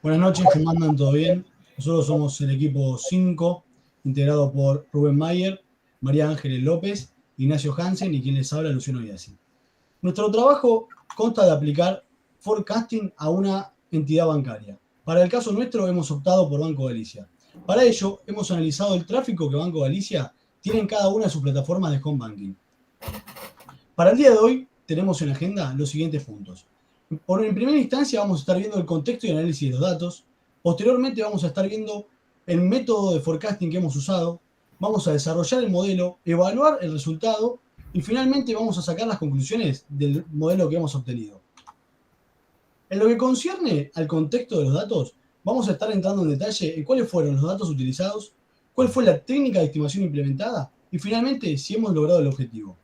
Buenas noches, ¿cómo andan? ¿Todo bien? Nosotros somos el equipo 5, integrado por Rubén Mayer, María Ángeles López, Ignacio Hansen y quien les habla, Luciano Biasi. Nuestro trabajo consta de aplicar forecasting a una entidad bancaria. Para el caso nuestro hemos optado por Banco Galicia. Para ello hemos analizado el tráfico que Banco Galicia tiene en cada una de sus plataformas de home banking. Para el día de hoy tenemos en la agenda los siguientes puntos. En primera instancia vamos a estar viendo el contexto y análisis de los datos. Posteriormente vamos a estar viendo el método de forecasting que hemos usado. Vamos a desarrollar el modelo, evaluar el resultado y finalmente vamos a sacar las conclusiones del modelo que hemos obtenido. En lo que concierne al contexto de los datos, vamos a estar entrando en detalle en cuáles fueron los datos utilizados, cuál fue la técnica de estimación implementada y finalmente si hemos logrado el objetivo.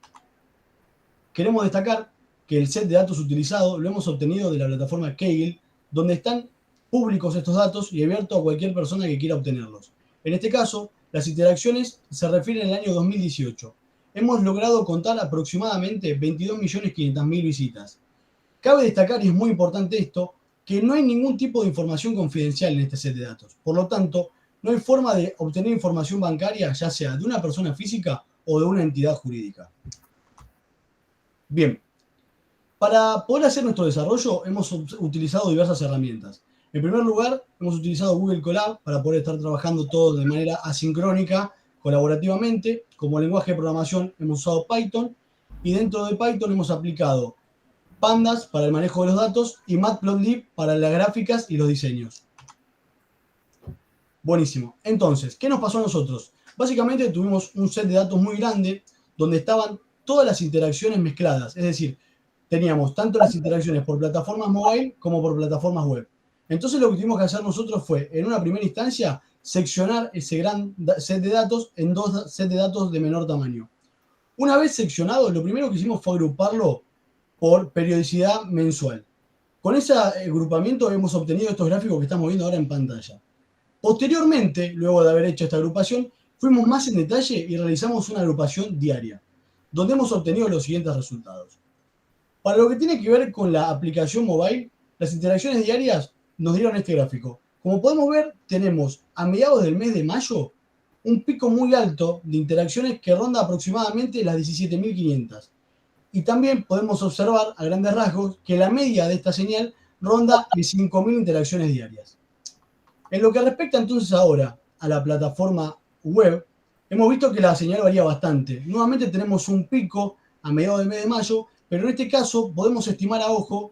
Queremos destacar que el set de datos utilizado lo hemos obtenido de la plataforma Kaggle, donde están públicos estos datos y abiertos a cualquier persona que quiera obtenerlos. En este caso, las interacciones se refieren al año 2018. Hemos logrado contar aproximadamente 22.500.000 visitas. Cabe destacar, y es muy importante esto, que no hay ningún tipo de información confidencial en este set de datos. Por lo tanto, no hay forma de obtener información bancaria, ya sea de una persona física o de una entidad jurídica. Bien, para poder hacer nuestro desarrollo hemos utilizado diversas herramientas. En primer lugar, hemos utilizado Google Colab para poder estar trabajando todo de manera asincrónica, colaborativamente. Como lenguaje de programación hemos usado Python y dentro de Python hemos aplicado Pandas para el manejo de los datos y Matplotlib para las gráficas y los diseños. Buenísimo. Entonces, ¿qué nos pasó a nosotros? Básicamente tuvimos un set de datos muy grande donde estaban todas las interacciones mezcladas, es decir, teníamos tanto las interacciones por plataformas mobile como por plataformas web. Entonces lo que tuvimos que hacer nosotros fue, en una primera instancia, seccionar ese gran set de datos en dos sets de datos de menor tamaño. Una vez seccionado, lo primero que hicimos fue agruparlo por periodicidad mensual. Con ese agrupamiento hemos obtenido estos gráficos que estamos viendo ahora en pantalla. Posteriormente, luego de haber hecho esta agrupación, fuimos más en detalle y realizamos una agrupación diaria, donde hemos obtenido los siguientes resultados. Para lo que tiene que ver con la aplicación mobile, las interacciones diarias nos dieron este gráfico. Como podemos ver, tenemos a mediados del mes de mayo un pico muy alto de interacciones que ronda aproximadamente las 17.500. Y también podemos observar a grandes rasgos que la media de esta señal ronda en 5.000 interacciones diarias. En lo que respecta entonces ahora a la plataforma web, hemos visto que la señal varía bastante. Nuevamente tenemos un pico a mediados del mes de mayo, pero en este caso podemos estimar a ojo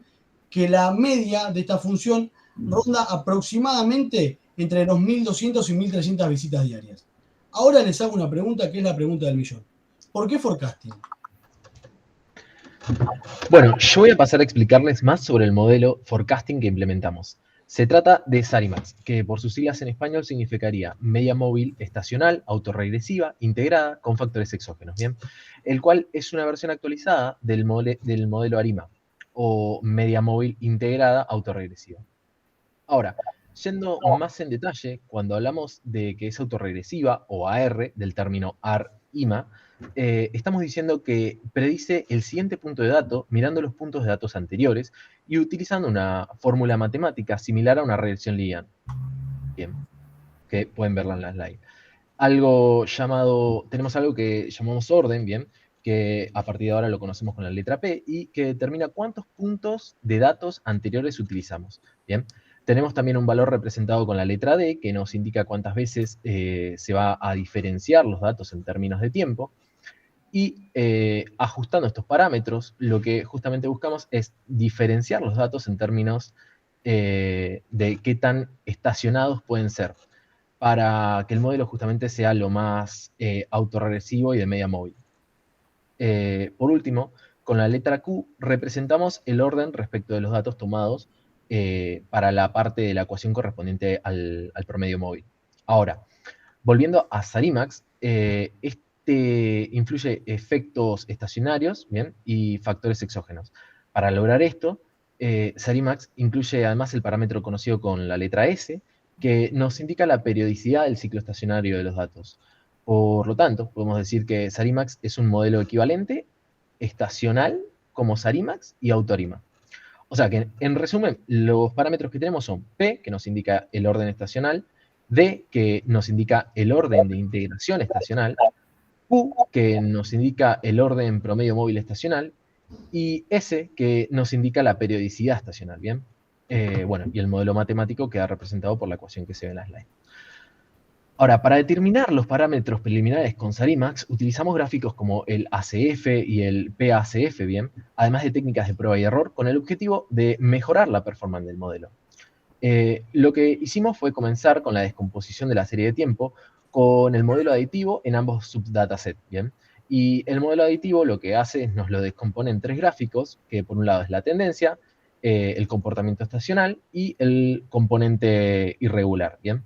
que la media de esta función ronda aproximadamente entre los 1.200 y 1.300 visitas diarias. Ahora les hago una pregunta que es la pregunta del millón. ¿Por qué forecasting? Bueno, yo voy a pasar a explicarles más sobre el modelo forecasting que implementamos. Se trata de SARIMAX, que por sus siglas en español significaría media móvil estacional, autorregresiva, integrada con factores exógenos, ¿bien? El cual es una versión actualizada del modelo ARIMA, o media móvil integrada autorregresiva. Ahora, yendo más en detalle, cuando hablamos de que es autorregresiva o AR, del término AR-IMA, estamos diciendo que predice el siguiente punto de dato mirando los puntos de datos anteriores y utilizando una fórmula matemática similar a una regresión lineal. Bien, que pueden verla en la slide. Tenemos algo que llamamos orden, bien, que a partir de ahora lo conocemos con la letra P y que determina cuántos puntos de datos anteriores utilizamos. Bien, tenemos también un valor representado con la letra D que nos indica cuántas veces se va a diferenciar los datos en términos de tiempo. Y ajustando estos parámetros, lo que justamente buscamos es diferenciar los datos en términos de qué tan estacionados pueden ser, para que el modelo justamente sea lo más autorregresivo y de media móvil. Por último, con la letra Q representamos el orden respecto de los datos tomados para la parte de la ecuación correspondiente al promedio móvil. Ahora, volviendo a SARIMAX, este incluye efectos estacionarios, ¿bien? Y factores exógenos. Para lograr esto, SARIMAX incluye además el parámetro conocido con la letra S, que nos indica la periodicidad del ciclo estacionario de los datos. Por lo tanto, podemos decir que SARIMAX es un modelo equivalente, estacional, como SARIMAX y AutoARIMA. O sea que, en resumen, los parámetros que tenemos son P, que nos indica el orden estacional, D, que nos indica el orden de integración estacional, Q, que nos indica el orden promedio móvil estacional, y S, que nos indica la periodicidad estacional, ¿bien? Bueno, y el modelo matemático queda representado por la ecuación que se ve en la slide. Ahora, para determinar los parámetros preliminares con SARIMAX, utilizamos gráficos como el ACF y el PACF, ¿bien? Además de técnicas de prueba y error, con el objetivo de mejorar la performance del modelo. Lo que hicimos fue comenzar con la descomposición de la serie de tiempo con el modelo aditivo en ambos subdatasets, ¿bien? Y el modelo aditivo lo que hace es nos lo descompone en 3 gráficos, que por un lado es la tendencia, el comportamiento estacional y el componente irregular, ¿bien?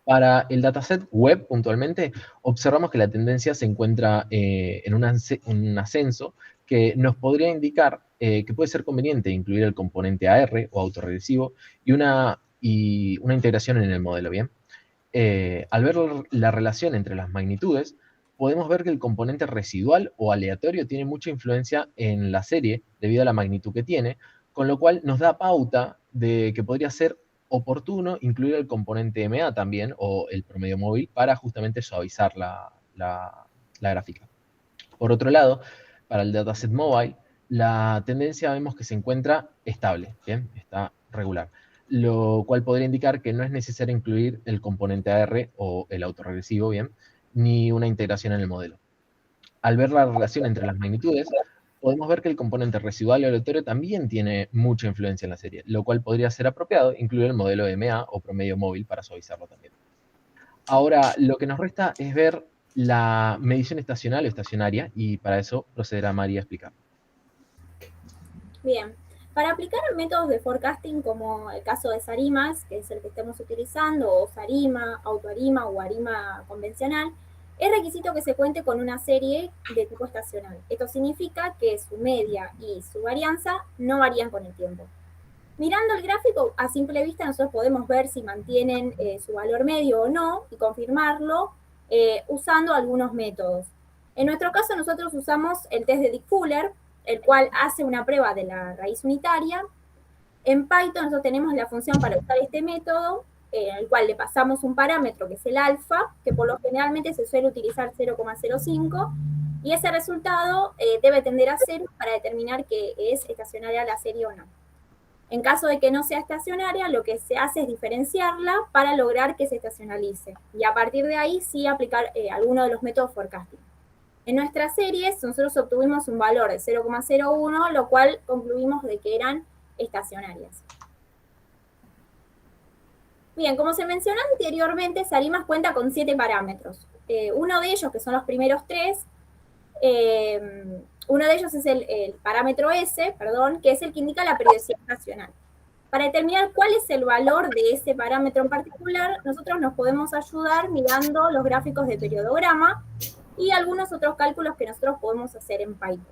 Para el dataset web, puntualmente, observamos que la tendencia se encuentra en un ascenso que nos podría indicar que puede ser conveniente incluir el componente AR o autorregresivo y una integración en el modelo, ¿bien? Al ver la relación entre las magnitudes, podemos ver que el componente residual o aleatorio tiene mucha influencia en la serie debido a la magnitud que tiene, con lo cual nos da pauta de que podría ser oportuno incluir el componente MA también, o el promedio móvil, para justamente suavizar la gráfica. Por otro lado, para el dataset mobile, la tendencia vemos que se encuentra estable, ¿bien? Está regular, lo cual podría indicar que no es necesario incluir el componente AR o el autorregresivo, ¿bien? Ni una integración en el modelo. Al ver la relación entre las magnitudes, podemos ver que el componente residual y aleatorio también tiene mucha influencia en la serie, lo cual podría ser apropiado incluir el modelo de MA o promedio móvil para suavizarlo también. Ahora, lo que nos resta es ver la medición estacional o estacionaria, y para eso procederá María a explicar. Bien, para aplicar métodos de forecasting como el caso de SARIMAX, que es el que estemos utilizando, o SARIMA, AutoArima o ARIMA convencional, es requisito que se cuente con una serie de tipo estacional. Esto significa que su media y su varianza no varían con el tiempo. Mirando el gráfico, a simple vista nosotros podemos ver si mantienen su valor medio o no y confirmarlo usando algunos métodos. En nuestro caso nosotros usamos el test de Dick-Fuller, el cual hace una prueba de la raíz unitaria. En Python nosotros tenemos la función para usar este método, en el cual le pasamos un parámetro que es el alfa, que por lo generalmente se suele utilizar 0,05, y ese resultado debe tender a 0 para determinar que es estacionaria la serie o no. En caso de que no sea estacionaria, lo que se hace es diferenciarla para lograr que se estacionalice. Y a partir de ahí sí aplicar alguno de los métodos forecasting. En nuestras series nosotros obtuvimos un valor de 0,01, lo cual concluimos de que eran estacionarias. Bien, como se mencionó anteriormente, SARIMAX cuenta con 7 parámetros. Uno de ellos, que son los primeros 3, uno de ellos es el parámetro S, que es el que indica la periodicidad estacional. Para determinar cuál es el valor de ese parámetro en particular, nosotros nos podemos ayudar mirando los gráficos de periodograma y algunos otros cálculos que nosotros podemos hacer en Python.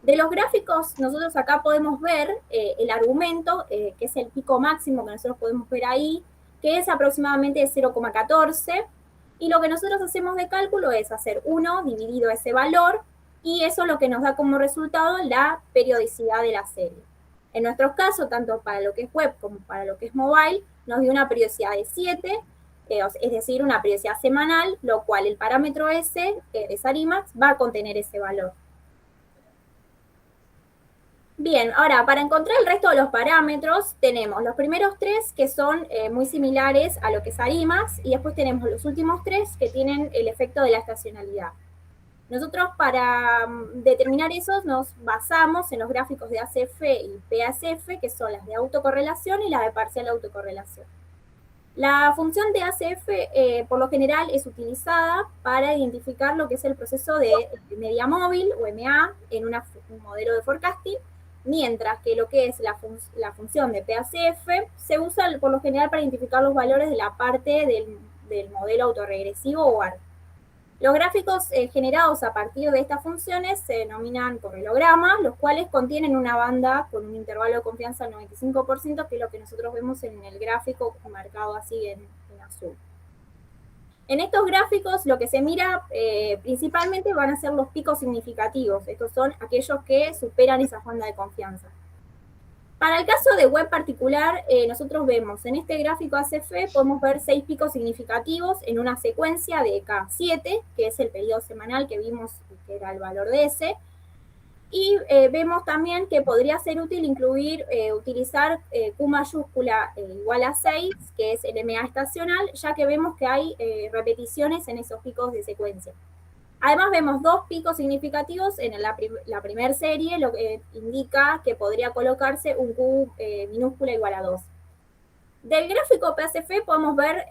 De los gráficos, nosotros acá podemos ver el argumento, que es el pico máximo que nosotros podemos ver ahí, que es aproximadamente de 0,14, y lo que nosotros hacemos de cálculo es hacer 1 dividido ese valor, y eso es lo que nos da como resultado la periodicidad de la serie. En nuestros casos, tanto para lo que es web como para lo que es mobile, nos dio una periodicidad de 7, es decir, una periodicidad semanal, lo cual el parámetro S de SARIMAX va a contener ese valor. Bien, ahora para encontrar el resto de los parámetros tenemos los primeros 3 que son muy similares a lo que es SARIMAX, y después tenemos los últimos 3 que tienen el efecto de la estacionalidad. Nosotros para determinar esos nos basamos en los gráficos de ACF y PACF, que son las de autocorrelación y las de parcial autocorrelación. La función de ACF por lo general es utilizada para identificar lo que es el proceso de media móvil o MA en un modelo de forecasting, mientras que lo que es la función de PACF se usa por lo general para identificar los valores de la parte del modelo autorregresivo o ARC. Los gráficos generados a partir de estas funciones se denominan correlogramas, los cuales contienen una banda con un intervalo de confianza del 95%, que es lo que nosotros vemos en el gráfico marcado así en azul. En estos gráficos lo que se mira principalmente van a ser los picos significativos. Estos son aquellos que superan esa banda de confianza. Para el caso de web particular, nosotros vemos en este gráfico ACF, podemos ver 6 picos significativos en una secuencia de K7, que es el periodo semanal que vimos que era el valor de S. Y vemos también que podría ser útil utilizar Q mayúscula igual a 6, que es el MA estacional, ya que vemos que hay repeticiones en esos picos de secuencia. Además vemos 2 picos significativos en la primera serie, lo que indica que podría colocarse un Q minúscula igual a 2. Del gráfico PACF podemos ver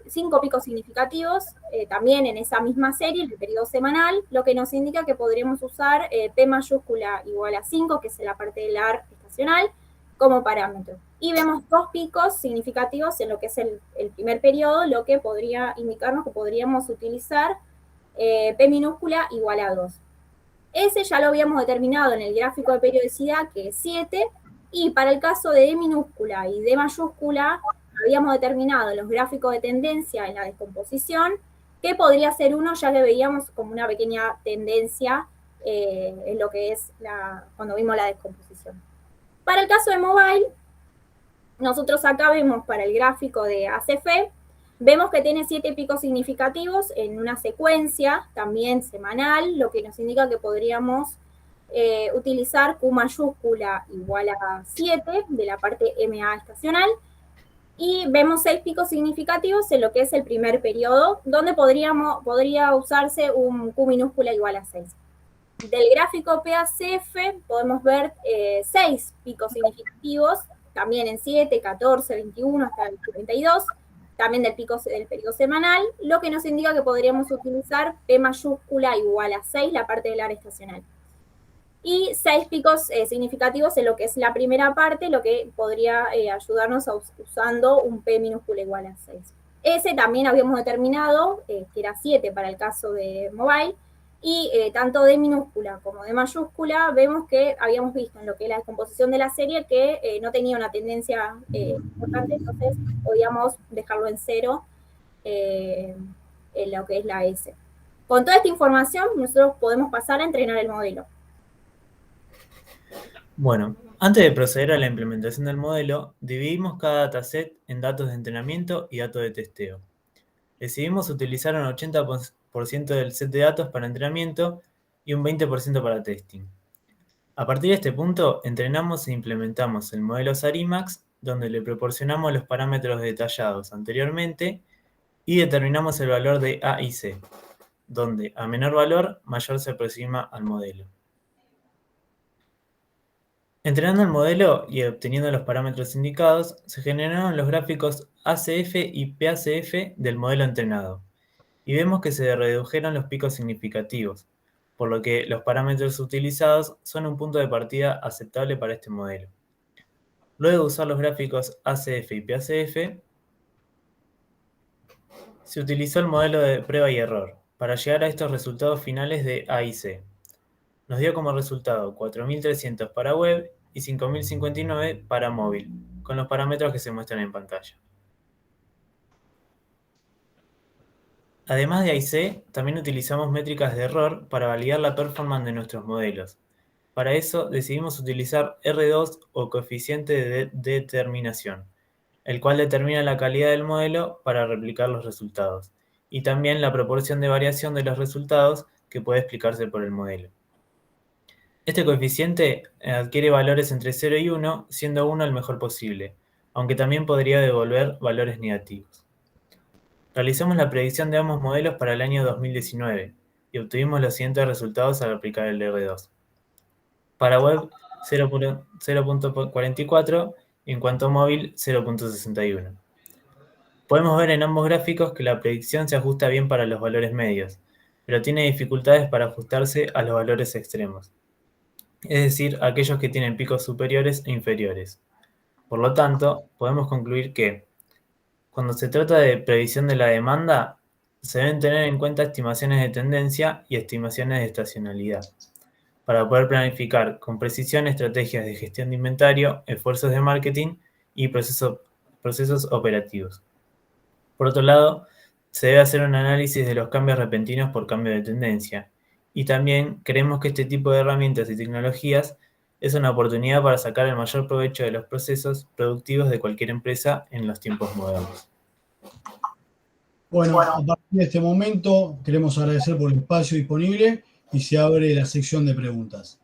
5 picos significativos, también en esa misma serie, en el periodo semanal, lo que nos indica que podríamos usar P mayúscula igual a 5, que es la parte del AR estacional, como parámetro. Y vemos 2 picos significativos en lo que es el primer periodo, lo que podría indicarnos que podríamos utilizar P minúscula igual a 2. Ese ya lo habíamos determinado en el gráfico de periodicidad, que es 7, y para el caso de D minúscula y D mayúscula, habíamos determinado en los gráficos de tendencia en la descomposición que podría ser 1, ya que veíamos como una pequeña tendencia en lo que es cuando vimos la descomposición. Para el caso de mobile, nosotros acá vemos para el gráfico de ACF, vemos que tiene 7 picos significativos en una secuencia, también semanal, lo que nos indica que podríamos utilizar Q mayúscula igual a 7 de la parte MA estacional, y vemos 6 picos significativos en lo que es el primer periodo, donde podría usarse un Q minúscula igual a 6. Del gráfico PACF podemos ver 6 picos significativos, también en 7, 14, 21 hasta el 32, también del periodo semanal, lo que nos indica que podríamos utilizar P mayúscula igual a 6, la parte del área estacional. Y 6 picos significativos en lo que es la primera parte, lo que podría ayudarnos usando un P minúscula igual a 6. Ese también habíamos determinado que era 7 para el caso de mobile, y tanto D minúscula como D mayúscula vemos que habíamos visto en lo que es la descomposición de la serie que no tenía una tendencia importante, entonces podíamos dejarlo en 0 en lo que es la S. Con toda esta información nosotros podemos pasar a entrenar el modelo. Bueno, antes de proceder a la implementación del modelo, dividimos cada dataset en datos de entrenamiento y datos de testeo. Decidimos utilizar un 80% del set de datos para entrenamiento y un 20% para testing. A partir de este punto, entrenamos e implementamos el modelo SARIMAX, donde le proporcionamos los parámetros detallados anteriormente y determinamos el valor de A y C, donde a menor valor, mayor se aproxima al modelo. Entrenando el modelo y obteniendo los parámetros indicados, se generaron los gráficos ACF y PACF del modelo entrenado, y vemos que se redujeron los picos significativos, por lo que los parámetros utilizados son un punto de partida aceptable para este modelo. Luego de usar los gráficos ACF y PACF, se utilizó el modelo de prueba y error para llegar a estos resultados finales de A y C. Nos dio como resultado 4.300 para web y 5.059 para móvil, con los parámetros que se muestran en pantalla. Además de A y C, también utilizamos métricas de error para validar la performance de nuestros modelos. Para eso decidimos utilizar R2 o coeficiente de determinación, el cual determina la calidad del modelo para replicar los resultados, y también la proporción de variación de los resultados que puede explicarse por el modelo. Este coeficiente adquiere valores entre 0 y 1, siendo 1 el mejor posible, aunque también podría devolver valores negativos. Realizamos la predicción de ambos modelos para el año 2019 y obtuvimos los siguientes resultados al aplicar el R2. Para web 0.44 y en cuanto a móvil 0.61. Podemos ver en ambos gráficos que la predicción se ajusta bien para los valores medios, pero tiene dificultades para ajustarse a los valores extremos, es decir, aquellos que tienen picos superiores e inferiores. Por lo tanto, podemos concluir que, cuando se trata de previsión de la demanda, se deben tener en cuenta estimaciones de tendencia y estimaciones de estacionalidad, para poder planificar con precisión estrategias de gestión de inventario, esfuerzos de marketing y procesos operativos. Por otro lado, se debe hacer un análisis de los cambios repentinos por cambio de tendencia, y también creemos que este tipo de herramientas y tecnologías Es una oportunidad para sacar el mayor provecho de los procesos productivos de cualquier empresa en los tiempos modernos. Bueno, a partir de este momento queremos agradecer por el espacio disponible y se abre la sección de preguntas.